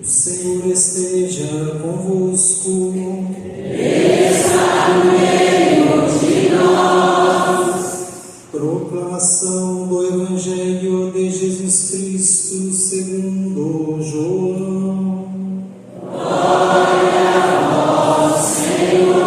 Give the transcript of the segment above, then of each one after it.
O Senhor esteja convosco. Está no meio de nós. Proclamação do Evangelho de Jesus Cristo segundo João. Glória a vós, Senhor.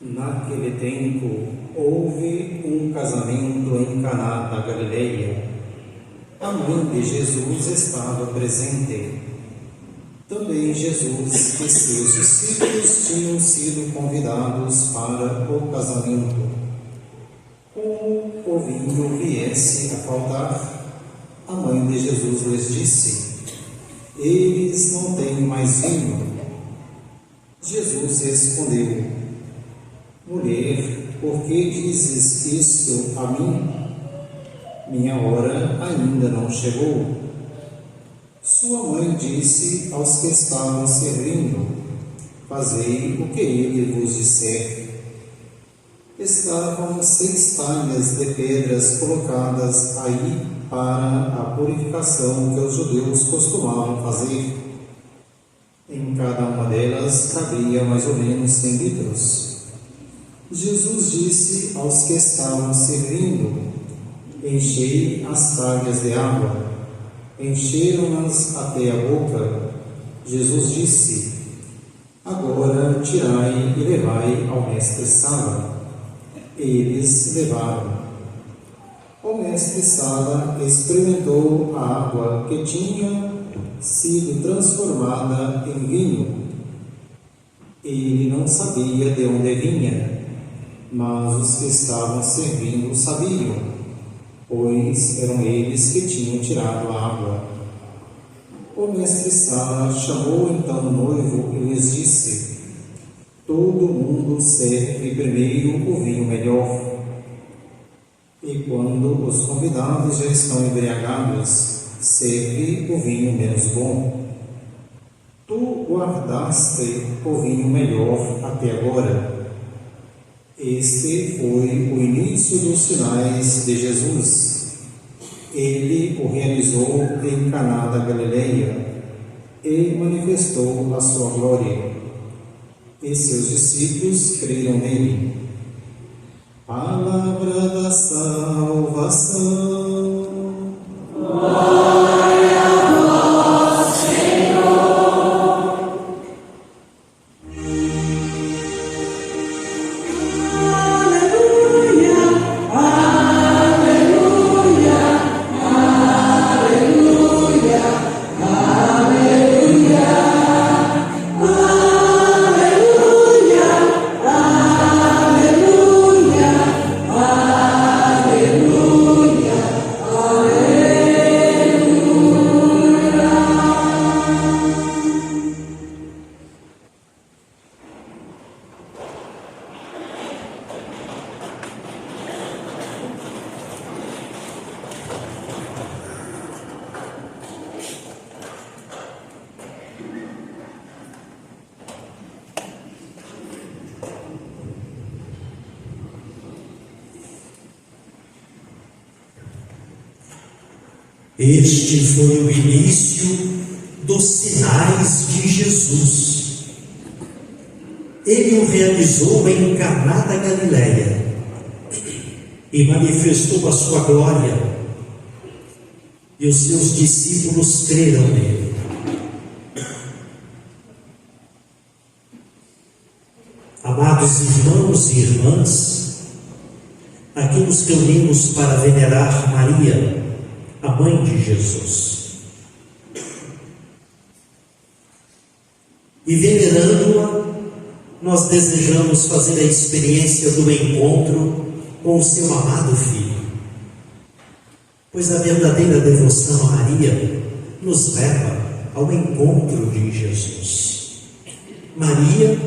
Naquele tempo, houve um casamento em Caná da Galileia. A mãe de Jesus estava presente. Também Jesus e seus discípulos tinham sido convidados para o casamento. Como o vinho viesse a faltar, a mãe de Jesus lhes disse: eles não têm mais vinho. Jesus respondeu: mulher, por que dizes isto a mim? Minha hora ainda não chegou. Sua mãe disse aos que estavam servindo: fazei o que ele vos disser. Estavam 6 talhas de pedras colocadas aí para a purificação que os judeus costumavam fazer. Em cada uma delas cabia mais ou menos 100 litros. Jesus disse aos que estavam servindo: enchei as talhas de água. Encheram-nas até a boca. Jesus disse: agora tirai e levai ao mestre-sala. Eles levaram. O mestre-sala experimentou a água que tinha sido transformada em vinho. Ele não sabia de onde vinha, mas os que estavam servindo sabiam, pois eram eles que tinham tirado a água. O mestre-sala chamou então o noivo e lhes disse: todo mundo serve primeiro o vinho melhor. E quando os convidados já estão embriagados, serve o vinho menos bom. Tu guardaste o vinho melhor até agora. Este foi o início dos sinais de Jesus. Ele o realizou em Caná da Galileia e manifestou a sua glória. E seus discípulos creram nele. Palavra da salvação. Glória a vós, Senhor. Aleluia, aleluia, aleluia, aleluia, aleluia, aleluia, aleluia, Este foi o início dos sinais de Jesus. Ele o realizou em Caná da Galileia e manifestou a sua glória, e os seus discípulos creram nele. Amados irmãos e irmãs, aqui nos reunimos para venerar Maria, a mãe de Jesus. E venerando-a, nós desejamos fazer a experiência do encontro com o seu amado Filho. Pois a verdadeira devoção a Maria nos leva ao encontro de Jesus. Maria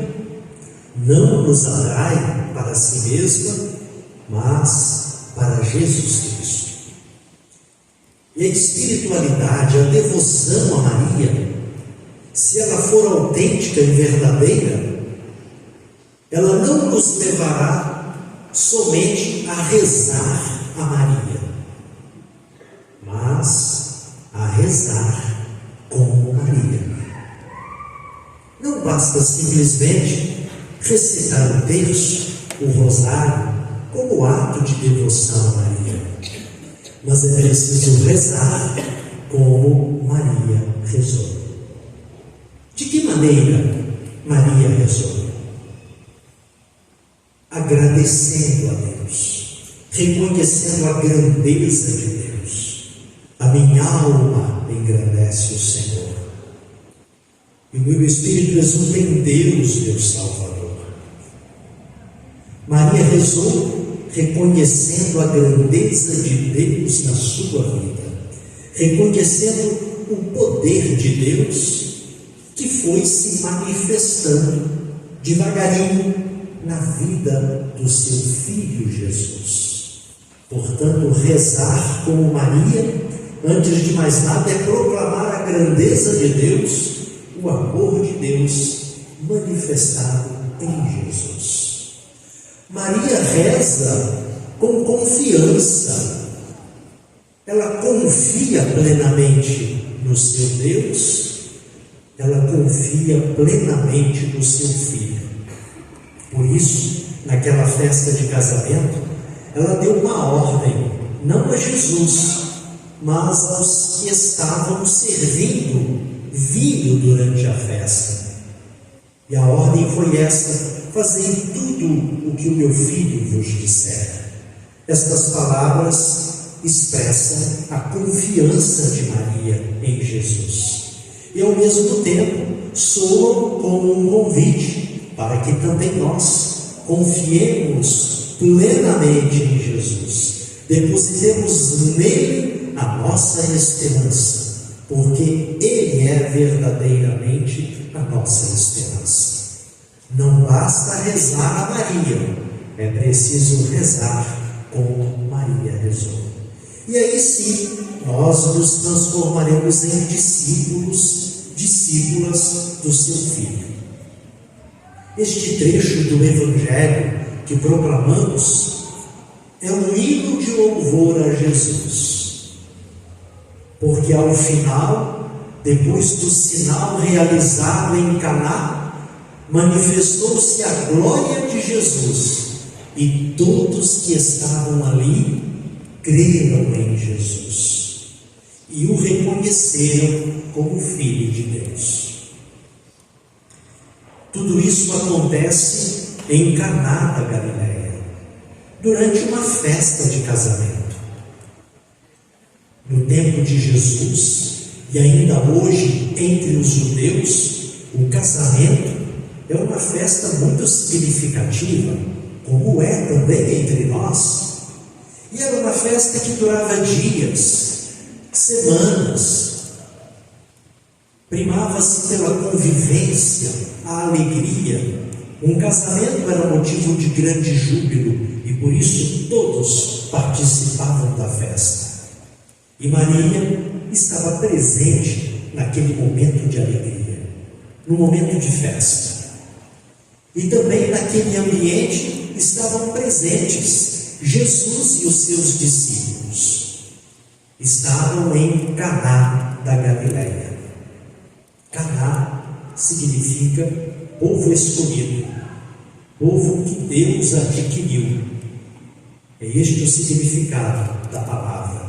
não nos atrai para si mesma, mas para Jesus Cristo. E a espiritualidade, a devoção a Maria, se ela for autêntica e verdadeira, ela não nos levará somente a rezar a Maria, mas a rezar como Maria. Não basta simplesmente recitar o terço, o rosário, como ato de devoção a Maria, mas é preciso rezar como Maria rezou. De que maneira Maria rezou? Agradecendo a Deus, reconhecendo a grandeza de Deus. A minha alma engrandece o Senhor, e o meu espírito exulta em Deus, meu Salvador. Maria rezou reconhecendo a grandeza de Deus na sua vida, reconhecendo o poder de Deus que foi se manifestando devagarinho na vida do seu Filho Jesus. Portanto, rezar como Maria, antes de mais nada, é proclamar a grandeza de Deus, o amor de Deus manifestado em Jesus. Maria reza com confiança. Ela confia plenamente no seu Deus, ela confia plenamente no seu Filho. Por isso, naquela festa de casamento, ela deu uma ordem, não a Jesus, mas aos que estavam servindo vinho durante a festa. E a ordem foi essa: fazei tudo o que o meu filho vos disser. Estas palavras expressam a confiança de Maria em Jesus. E ao mesmo tempo soam como um convite para que também nós confiemos plenamente em Jesus, depositemos nele a nossa esperança, porque ele é verdadeiramente a nossa esperança. Não basta rezar a Maria, é preciso rezar como Maria rezou. E aí sim, nós nos transformaremos em discípulas do seu Filho. Este trecho do Evangelho que proclamamos é um hino de louvor a Jesus, porque ao final, depois do sinal realizado em Caná, manifestou-se a glória de Jesus, e todos que estavam ali creram em Jesus e o reconheceram como Filho de Deus. Tudo isso acontece em Caná da Galileia, durante uma festa de casamento. No tempo de Jesus, e ainda hoje entre os judeus, o casamento é uma festa muito significativa, como é também entre nós. E era uma festa que durava dias, semanas. Primava-se pela convivência, a alegria. Um casamento era motivo de grande júbilo e por isso todos participavam da festa. E Maria estava presente naquele momento de alegria, no momento de festa. E também naquele ambiente estavam presentes Jesus e os seus discípulos. Estavam em Caná da Galileia. Caná significa povo escolhido, povo que Deus adquiriu. É este o significado da palavra.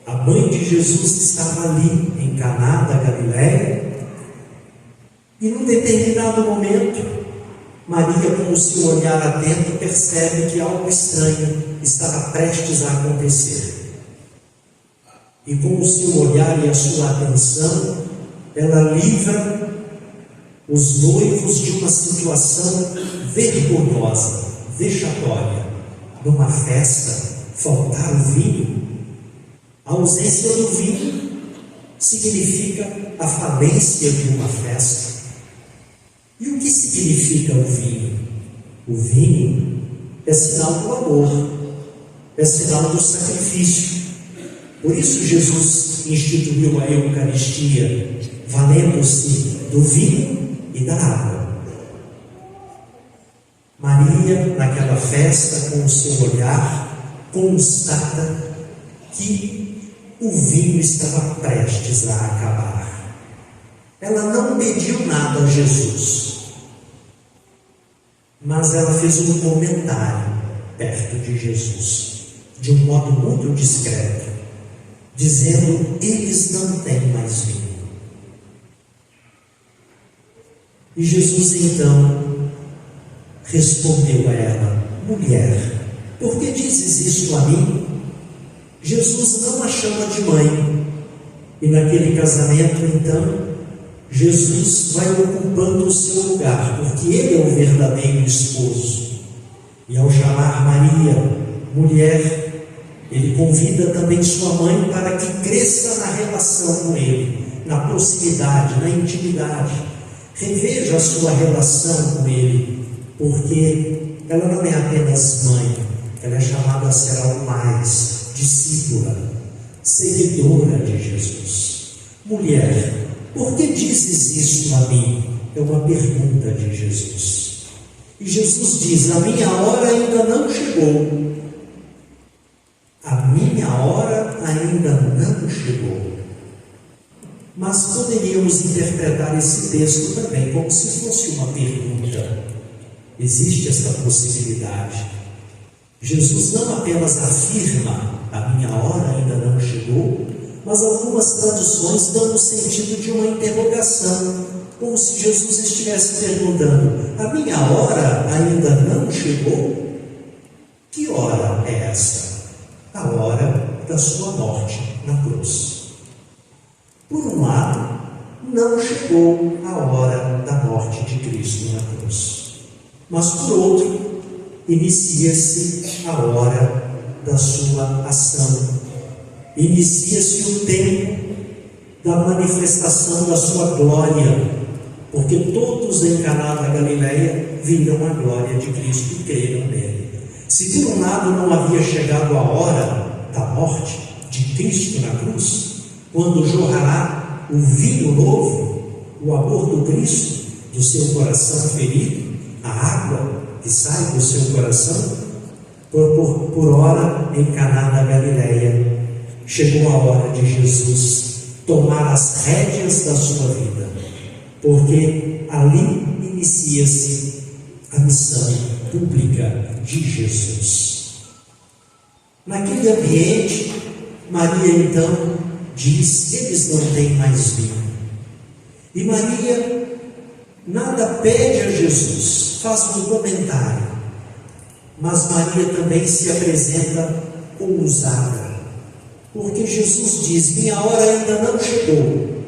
A mãe de Jesus estava ali em Caná da Galileia, e num determinado momento, Maria, com o seu olhar atento, percebe que algo estranho estava prestes a acontecer. E com o seu olhar e a sua atenção, ela livra os noivos de uma situação vergonhosa, vexatória. Numa festa, faltar o vinho. A ausência do vinho significa a falência de uma festa. E o que significa significa o vinho? O vinho é sinal do amor, é sinal do sacrifício. Por isso Jesus instituiu a Eucaristia, valendo-se do vinho e da água. Maria, naquela festa, com o seu olhar, constata que o vinho estava prestes a acabar. Ela não pediu nada a Jesus, mas ela fez um comentário perto de Jesus, de um modo muito discreto, dizendo: eles não têm mais vinho. E Jesus então respondeu a ela: mulher, por que dizes isto a mim? Jesus não a chama de mãe. E naquele casamento então Jesus vai ocupando o seu lugar, porque ele é o verdadeiro esposo. E ao chamar Maria mulher, ele convida também sua mãe para que cresça na relação com ele, na proximidade, na intimidade. Reveja a sua relação com ele, porque ela não é apenas mãe, ela é chamada a ser algo mais, discípula, seguidora de Jesus. Mulher, por que dizes isto a mim? É uma pergunta de Jesus. E Jesus diz: a minha hora ainda não chegou. A minha hora ainda não chegou. Mas poderíamos interpretar esse texto também como se fosse uma pergunta. Existe esta possibilidade. Jesus não apenas afirma: a minha hora ainda não chegou, mas algumas traduções dão o sentido de uma interrogação, como se Jesus estivesse perguntando: a minha hora ainda não chegou? Que hora é essa? A hora da sua morte na cruz. Por um lado, não chegou a hora da morte de Cristo na cruz, mas por outro, inicia-se a hora da sua ação, inicia-se o tempo da manifestação da sua glória, porque todos em Caná da Galileia viram a glória de Cristo e creram nele. Se por um lado não havia chegado a hora da morte de Cristo na cruz, quando jorrará o vinho novo, o amor do Cristo, do seu coração ferido, a água que sai do seu coração, por hora em Caná da Galileia, chegou a hora de Jesus tomar as rédeas da sua vida, porque ali inicia-se a missão pública de Jesus. Naquele ambiente, Maria então diz: eles não têm mais vinho. E Maria nada pede a Jesus, faz um comentário, mas Maria também se apresenta ousada, porque Jesus diz: minha hora ainda não chegou.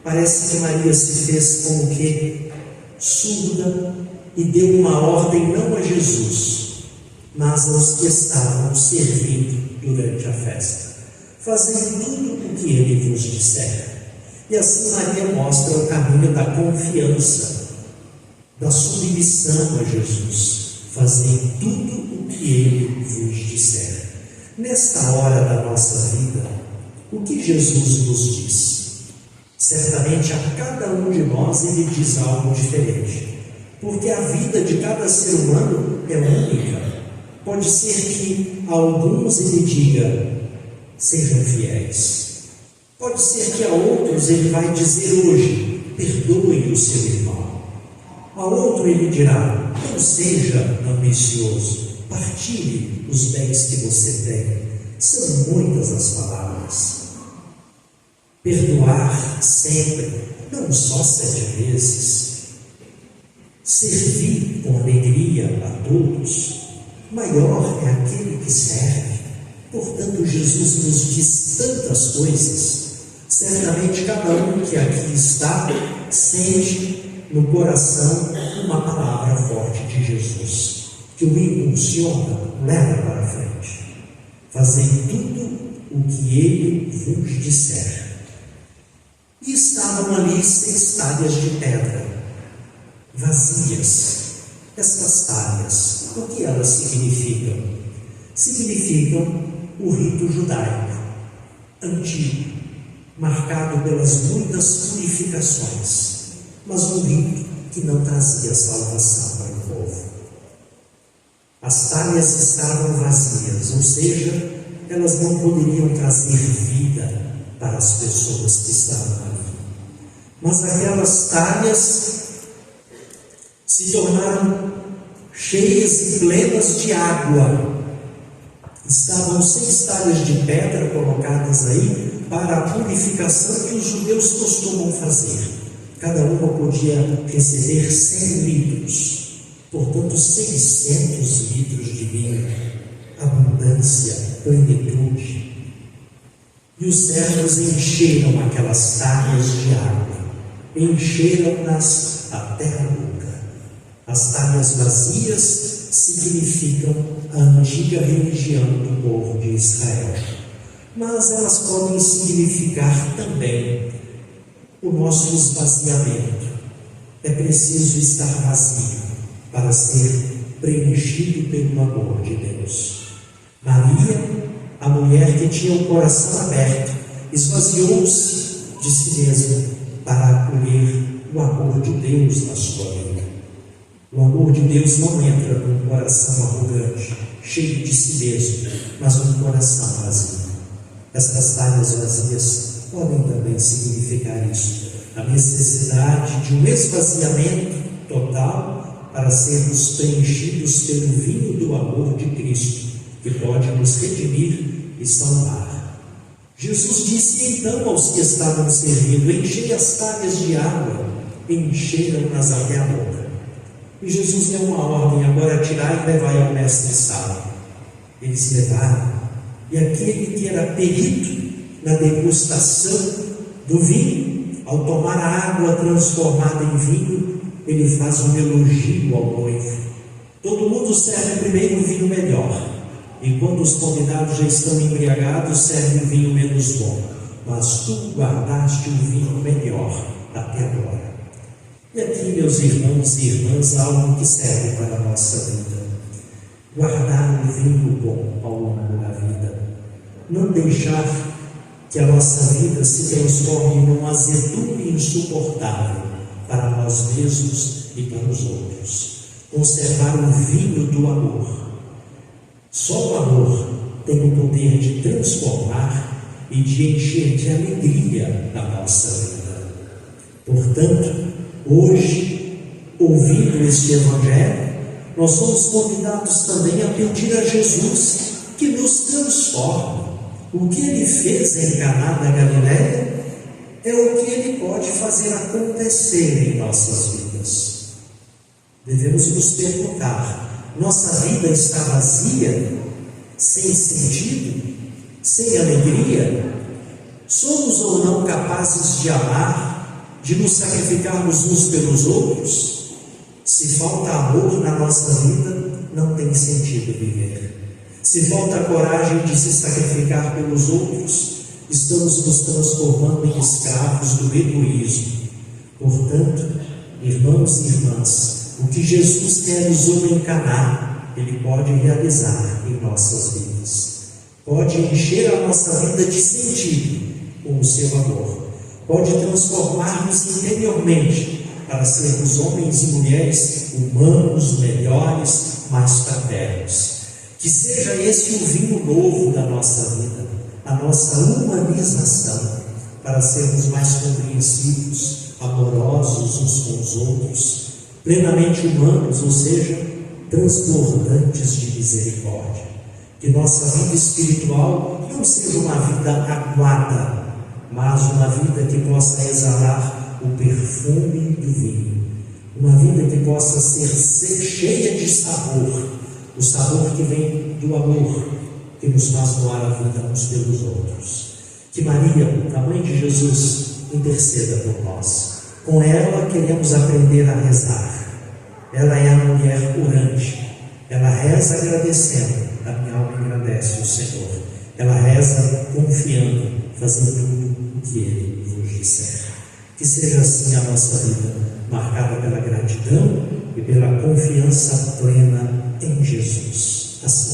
Parece que Maria se fez como que surda e deu uma ordem não a Jesus, mas aos que estavam servindo durante a festa: fazem tudo o que ele vos disser. E assim Maria mostra o caminho da confiança, da submissão a Jesus. Fazei tudo o que ele vos disser. Nesta hora da nossa vida, o que Jesus nos diz? Certamente a cada um de nós ele diz algo diferente, porque a vida de cada ser humano é única. Pode ser que a alguns ele diga: sejam fiéis. Pode ser que a outros ele vai dizer hoje: perdoe o seu irmão. A outro ele dirá: não seja ambicioso, partilhe os bens que você tem. São muitas as palavras. Perdoar sempre, não só 7 vezes. Servir com alegria a todos. Maior é aquele que serve. Portanto, Jesus nos diz tantas coisas. Certamente cada um que aqui está sente no coração uma palavra forte de Jesus, que o impulsiona, leva para frente. Fazei tudo o que ele vos disser. E estavam ali 6 talhas de pedra. vazias. Estas talhas, o que elas significam? Significam o rito judaico, antigo, marcado pelas muitas purificações, mas um rito que não trazia salvação para o povo. As talhas estavam vazias, ou seja, elas não poderiam trazer vida para as pessoas que estavam ali. Mas aquelas talhas se tornaram cheias e plenas de água. Estavam 6 talhas de pedra colocadas aí para a purificação que os judeus costumam fazer. Cada uma podia receber 100 litros, portanto 600 litros de vinho, abundância, plenitude. E os servos encheram aquelas talhas de água, encheram-nas até a boca. As talhas vazias significam a antiga religião do povo de Israel, mas elas podem significar também o nosso esvaziamento. É preciso estar vazio para ser preenchido pelo amor de Deus. Maria, a mulher que tinha o coração aberto, esvaziou-se de si mesma para acolher o amor de Deus na sua vida. O amor de Deus não entra num coração arrogante, cheio de si mesmo, mas num coração vazio. Estas talhas vazias podem também significar isso, a necessidade de um esvaziamento total para sermos preenchidos pelo vinho do amor de Cristo, que pode nos redimir e salvar. Jesus disse então aos que estavam servindo: enchei as talhas de água, encheram-nas até a boca. E Jesus deu uma ordem: agora tirai e levai ao mestre-sala. Eles levaram, e aquele que era perito na degustação do vinho, ao tomar a água transformada em vinho, ele faz um elogio ao noivo. Todo mundo serve primeiro o vinho melhor, e quando os convidados já estão embriagados, serve o vinho menos bom. Mas tu guardaste o vinho melhor até agora. E aqui, meus irmãos e irmãs, há algo que serve para a nossa vida: guardar o vinho bom ao longo da vida. Não deixar que a nossa vida se transforme num azedume insuportável para nós mesmos e para os outros. Conservar o vinho do amor. Só o amor tem o poder de transformar e de encher de alegria a nossa vida. Portanto, hoje, ouvindo este Evangelho, nós somos convidados também a pedir a Jesus que nos transforme. O que Ele fez em Caná da Galileia é o que Ele pode fazer acontecer em nossas vidas. Devemos nos perguntar: nossa vida está vazia, sem sentido, sem alegria? Somos ou não capazes de amar, de nos sacrificarmos uns pelos outros? Se falta amor na nossa vida, não tem sentido viver. Se falta a coragem de se sacrificar pelos outros, estamos nos transformando em escravos do egoísmo. Portanto, irmãos e irmãs, o que Jesus realizou em Caná, Ele pode realizar em nossas vidas. Pode encher a nossa vida de sentido com o seu amor. Pode transformar-nos interiormente para sermos homens e mulheres humanos, melhores, mais fraternos. Que seja esse o vinho novo da nossa vida, a nossa humanização, para sermos mais compreensivos, amorosos uns com os outros, plenamente humanos, ou seja, transbordantes de misericórdia. Que nossa vida espiritual não seja uma vida aguada, mas uma vida que possa exalar o perfume do vinho, uma vida que possa ser cheia de sabor, o sabor que vem do amor, que nos faz doar a vida uns pelos outros. Que Maria, a mãe de Jesus, interceda por nós. Com ela queremos aprender a rezar. Ela é a mulher orante. Ela reza agradecendo: a minha alma agradece o Senhor. Ela reza confiando, fazendo tudo o que Ele nos disser. Que seja assim a nossa vida, marcada pela gratidão e pela confiança plena em Jesus. Assim